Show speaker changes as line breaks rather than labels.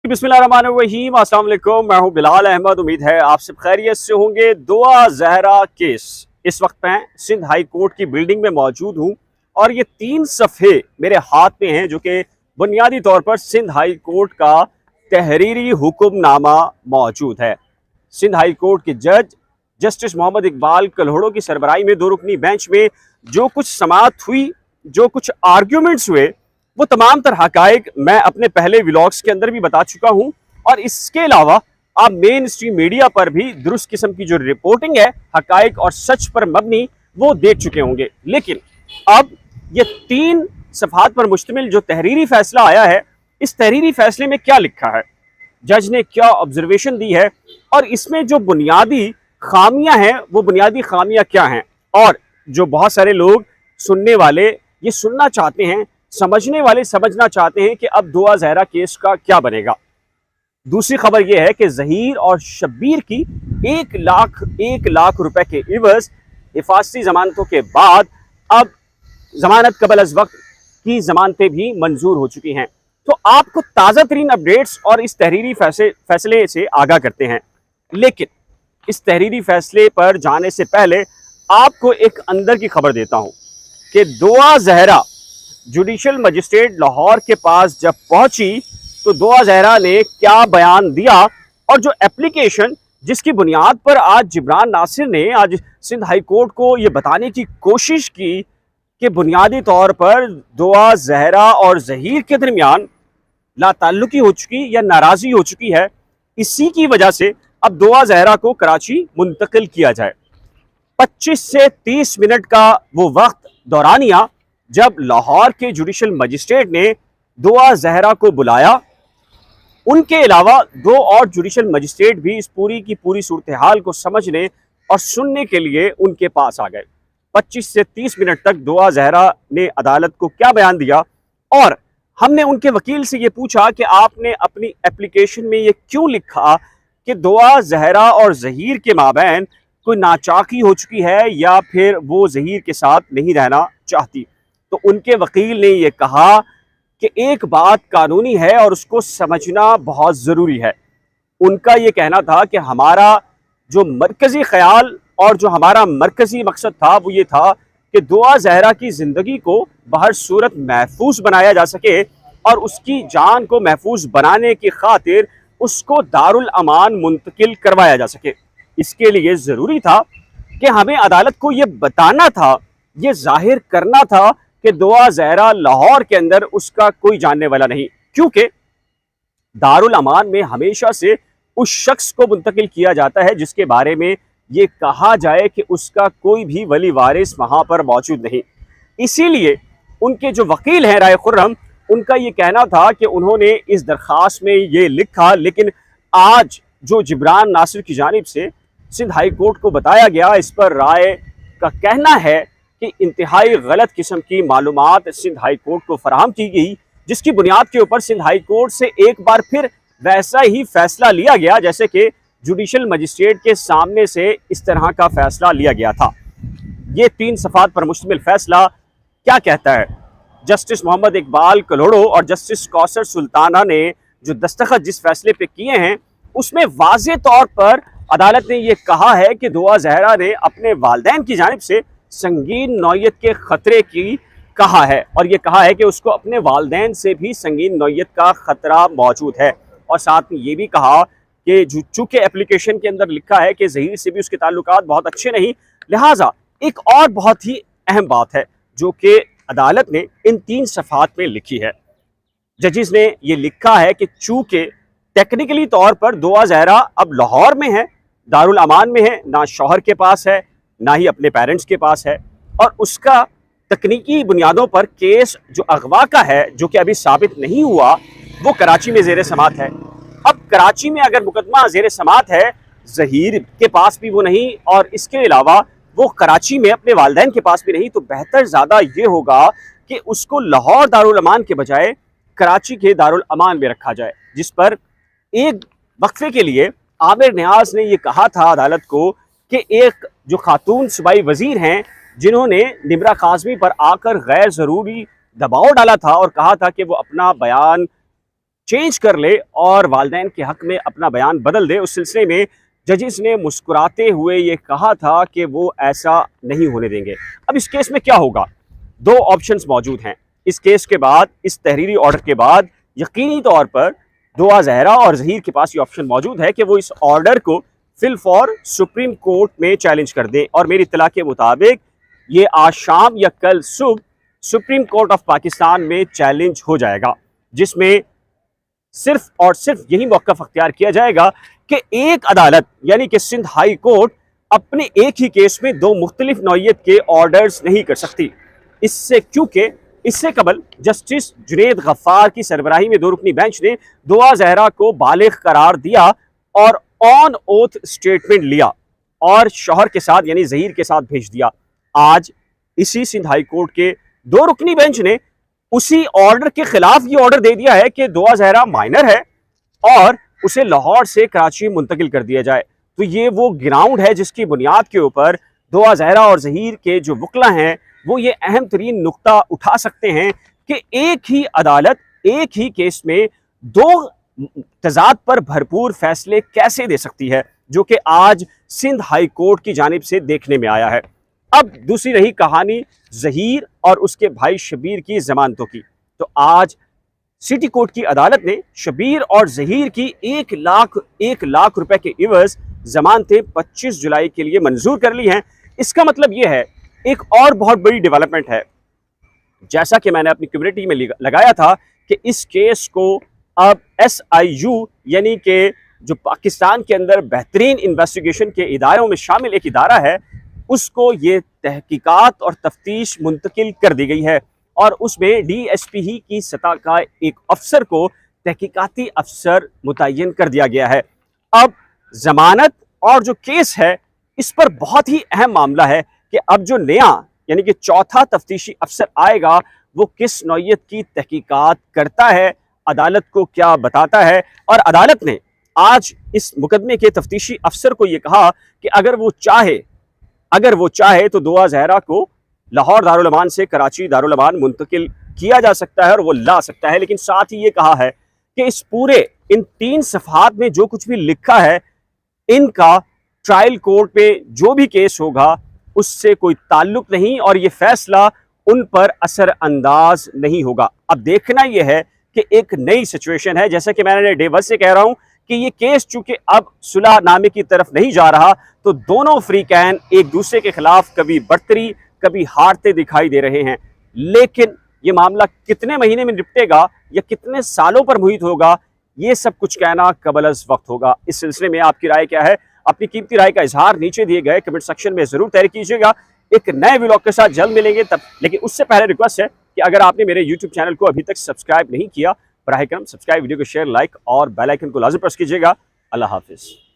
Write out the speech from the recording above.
बिस्मिल्लाहिर्रहमानिर्रहीम, अस्सलाम वालेकुम। मैं हूं बिलाल अहमद। उम्मीद है आप सब खैरियत से होंगे। दुआ जहरा केस, इस वक्त मैं सिंध हाई कोर्ट की बिल्डिंग में मौजूद हूं और ये 3 सफ़े मेरे हाथ में हैं जो कि बुनियादी तौर पर सिंध हाई कोर्ट का तहरीरी हुक्मनामा मौजूद है। सिंध हाई कोर्ट के जज जस्टिस मोहम्मद इकबाल कल्हड़ो की सरबराही में 2 रुकनी बेंच में जो कुछ समाअत हुई, जो कुछ आर्ग्यूमेंट्स हुए, वो तमाम तर हकायक मैं अपने पहले व्लॉग्स के अंदर भी बता चुका हूं और इसके अलावा आप मेन स्ट्रीम मीडिया पर भी दुरुस्त किस्म की जो रिपोर्टिंग है हकायक और सच पर मबनी वो देख चुके होंगे। लेकिन अब ये 3 सफ़हात पर मुश्तमिल जो तहरीरी फैसला आया है, इस तहरीरी फैसले में क्या लिखा है, जज ने क्या ऑब्जर्वेशन दी है और इसमें जो बुनियादी खामियां हैं वो बुनियादी खामियां क्या हैं, और जो बहुत सारे लोग सुनने वाले ये सुनना चाहते हैं, समझने वाले समझना चाहते हैं कि अब दुआ जहरा केस का क्या बनेगा। दूसरी खबर यह है कि जहीर और शब्बीर की 1 लाख रुपए के इवज हिफाजती जमानतों के बाद अब जमानत कबल अज वक्त की जमानतें भी मंजूर हो चुकी हैं। तो आपको ताज़ा तरीन अपडेट्स और इस तहरीरी फैसले से आगाह करते हैं। लेकिन इस तहरीरी फैसले पर जाने से पहले आपको एक अंदर की खबर देता हूं कि दुआ जहरा जुडिशल मजिस्ट्रेट लाहौर के पास जब पहुंची तो दुआ जहरा ने क्या बयान दिया और जो एप्लीकेशन जिसकी बुनियाद पर आज जिब्रान नासिर ने आज सिंध हाई कोर्ट को यह बताने की कोशिश की कि बुनियादी तौर पर दुआ जहरा और जहीर के दरमियान लाताल्लुकी हो चुकी या नाराज़गी हो चुकी है, इसी की वजह से अब दुआ जहरा को कराची मुंतकिल किया जाए। 25 से 30 मिनट का वो वक्त दौरानिया जब लाहौर के जुडिशल मजिस्ट्रेट ने दुआ जहरा को बुलाया, उनके अलावा 2 और जुडिशल मजिस्ट्रेट भी इस पूरी की पूरी सूरत हाल को समझने और सुनने के लिए उनके पास आ गए। 25 से 30 मिनट तक दुआ जहरा ने अदालत को क्या बयान दिया और हमने उनके वकील से ये पूछा कि आपने अपनी एप्लीकेशन में ये क्यों लिखा कि दुआ जहरा और जहीर के माबैन कोई नाचाकी हो चुकी है या फिर वो जहीर के साथ नहीं रहना चाहती। तो उनके वकील ने यह कहा कि एक बात कानूनी है और उसको समझना बहुत ज़रूरी है। उनका ये कहना था कि हमारा जो मरकज़ी ख्याल और जो हमारा मरकज़ी मकसद था वो ये था कि दुआ जहरा की ज़िंदगी को बहर सूरत महफूज बनाया जा सके और उसकी जान को महफूज बनाने की खातिर उसको दारुल अमान मुंतकिल करवाया जा सके। इसके लिए ज़रूरी था कि हमें अदालत को ये बताना था, ये जाहिर करना था कि दुआ जहरा लाहौर के अंदर उसका कोई जानने वाला नहीं, क्योंकि दारुल अमान में हमेशा से उस शख्स को मुंतकिल किया जाता है जिसके बारे में ये कहा जाए कि उसका कोई भी वली वारिस वहां पर मौजूद नहीं। इसीलिए उनके जो वकील हैं राय खुर्रम, उनका ये कहना था कि उन्होंने इस दरख्वास्त में ये लिखा, लेकिन आज जो जिब्रान नासिर की जानिब से सिंध हाई कोर्ट को बताया गया, इस पर राय का कहना है कि इंतहाई गलत किस्म की मालूमात सिंध हाई कोर्ट को फराहम की गई, जिसकी बुनियाद के ऊपर सिंध हाई कोर्ट से एक बार फिर वैसा ही फैसला लिया गया जैसे कि जुडिशल मजिस्ट्रेट के सामने से इस तरह का फैसला लिया गया था। ये 3 सफ़ात पर मुश्तमिल फैसला क्या कहता है? जस्टिस मोहम्मद इकबाल कल्हड़ो और जस्टिस कौसर सुल्ताना ने जो दस्तखत जिस फैसले पे किए हैं उसमें वाज़े तौर पर अदालत ने यह कहा है कि दुआ जहरा ने अपने वालिदैन की जानिब से संगीन नौयत के ख़तरे की कहा है और ये कहा है कि उसको अपने वालिदैन से भी संगीन नौयत का ख़तरा मौजूद है। और साथ में ये भी कहा कि चूँकि एप्लीकेशन के अंदर लिखा है कि जहीर से भी उसके ताल्लुकात बहुत अच्छे नहीं, लिहाजा एक और बहुत ही अहम बात है जो कि अदालत ने इन 3 सफ़हात में लिखी है। जजिस ने ये लिखा है कि चूँकि टेक्निकली तौर पर दुआ जहरा अब लाहौर में है, दारुल अमान में है, ना शौहर के पास है ना ही अपने पेरेंट्स के पास है, और उसका तकनीकी बुनियादों पर केस जो अगवा का है जो कि अभी साबित नहीं हुआ वो कराची में ज़ेर समात है। अब कराची में अगर मुकदमा ज़ेर समात है, जहीर के पास भी वो नहीं और इसके अलावा वो कराची में अपने वालिदैन के पास भी नहीं, तो बेहतर ज़्यादा ये होगा कि उसको लाहौर दारुल अमान के बजाय कराची के दारुल अमान में रखा जाए, जिस पर एक वक्फे के लिए आमिर नियाज ने यह कहा था अदालत को कि एक जो खातून सूबाई वजीर हैं जिन्होंने निमरा काज़मी पर आकर गैर ज़रूरी दबाव डाला था और कहा था कि वो अपना बयान चेंज कर ले और वालिदैन के हक में अपना बयान बदल दे। उस सिलसिले में जजेस ने मुस्कुराते हुए ये कहा था कि वो ऐसा नहीं होने देंगे। अब इस केस में क्या होगा? दो ऑप्शंस मौजूद हैं। इस केस के बाद, इस तहरीरी ऑर्डर के बाद यकीनी तौर पर दुआ जहरा और जहीर के पास ये ऑप्शन मौजूद है कि वो इस ऑर्डर को फिल फॉर सुप्रीम कोर्ट में चैलेंज कर दें। और मेरी इत्तला के मुताबिक ये आज शाम या कल सुबह सुप्रीम कोर्ट ऑफ पाकिस्तान में चैलेंज हो जाएगा, जिसमें सिर्फ और सिर्फ यही मौक़िफ़ अख्तियार किया जाएगा कि एक अदालत यानी कि सिंध हाई कोर्ट अपने एक ही केस में दो मुख्तलिफ नौइयत के ऑर्डर्स नहीं कर सकती। इससे क्योंकि इससे कबल जस्टिस जुनैद गफ्फार की सरबराही में दो रुकनी बेंच ने दुआ जहरा को बालिग करार दिया और ऑन ओथ स्टेटमेंट लिया और शौहर के साथ यानी जहीर के साथ भेज दिया। आज इसी सिंध हाई कोर्ट के दो रुकनी बेंच ने उसी ऑर्डर के खिलाफ ये ऑर्डर दे दिया है कि दुआ जहरा माइनर है और उसे लाहौर से कराची मुंतकिल कर दिया जाए। तो ये वो ग्राउंड है जिसकी बुनियाद के ऊपर दुआ जहरा और जहीर के जो वकला हैं वो ये अहम तरीन नुक्ता उठा सकते हैं कि एक ही अदालत एक ही केस में दो तजाद पर भरपूर फैसले कैसे दे सकती है, जो कि आज सिंध हाई कोर्ट की जानिब से देखने में आया है। अब दूसरी रही कहानी जहीर और उसके भाई शबीर की जमानतों की। तो आज सिटी कोर्ट की अदालत ने शबीर और जहीर की 1 लाख रुपए के इवज जमानतें 25 जुलाई के लिए मंजूर कर ली हैं। इसका मतलब यह है, एक और बहुत बड़ी डेवलपमेंट है, जैसा कि मैंने अपनी कम्युनिटी में लगाया था कि इस केस को अब SIU यानी कि जो पाकिस्तान के अंदर बेहतरीन इन्वेस्टिगेशन के इदारों में शामिल एक इदारा है, उसको ये तहकीकात और तफ्तीश मुंतकिल कर दी गई है और उसमें DSP की सतह का एक अफसर को तहकीकाती अफसर मुतय्यन कर दिया गया है। अब जमानत और जो केस है इस पर बहुत ही अहम मामला है कि अब जो नया यानी कि चौथा तफ्तीशी अफसर आएगा वो किस नौइयत की तहकीकात करता है, अदालत को क्या बताता है। और अदालत ने आज इस मुकदमे के तफ्तीशी अफसर को यह कहा कि अगर वो चाहे तो दुआ जहरा को लाहौर दारुल अमान से कराची दारुल अमान मुंतकिल किया जा सकता है और वो ला सकता है। लेकिन साथ ही ये कहा है कि इस पूरे इन 3 सफ़हात में जो कुछ भी लिखा है इनका ट्रायल कोर्ट पे जो भी केस होगा उससे कोई ताल्लुक नहीं और ये फैसला उन पर असर अंदाज नहीं होगा। अब देखना यह है कि एक नई सिचुएशन है, जैसा कि मैंने डे 1 से कह रहा हूं कि ये केस चूंकि अब सुलहनामे की तरफ नहीं जा रहा तो दोनों फ्रीकैन एक दूसरे के खिलाफ कभी बढ़तरी कभी हारते दिखाई दे रहे हैं। लेकिन ये मामला कितने महीने में निपटेगा या कितने सालों पर मुहित होगा, ये सब कुछ कहना कबल अज़ वक्त होगा। इस सिलसिले में आपकी राय क्या है? अपनी कीमती राय का इजहार नीचे दिए गए कमेंट सेक्शन में जरूर तहरीर कीजिएगा। एक नए व्लॉग के साथ जल्द मिलेंगे तब, लेकिन उससे पहले रिक्वेस्ट है कि अगर आपने मेरे YouTube चैनल को अभी तक सब्सक्राइब नहीं किया, बराह करम सब्सक्राइब, वीडियो को शेयर, लाइक और बेल आइकन को लाज़िम प्रेस कीजिएगा। अल्लाह हाफिज़।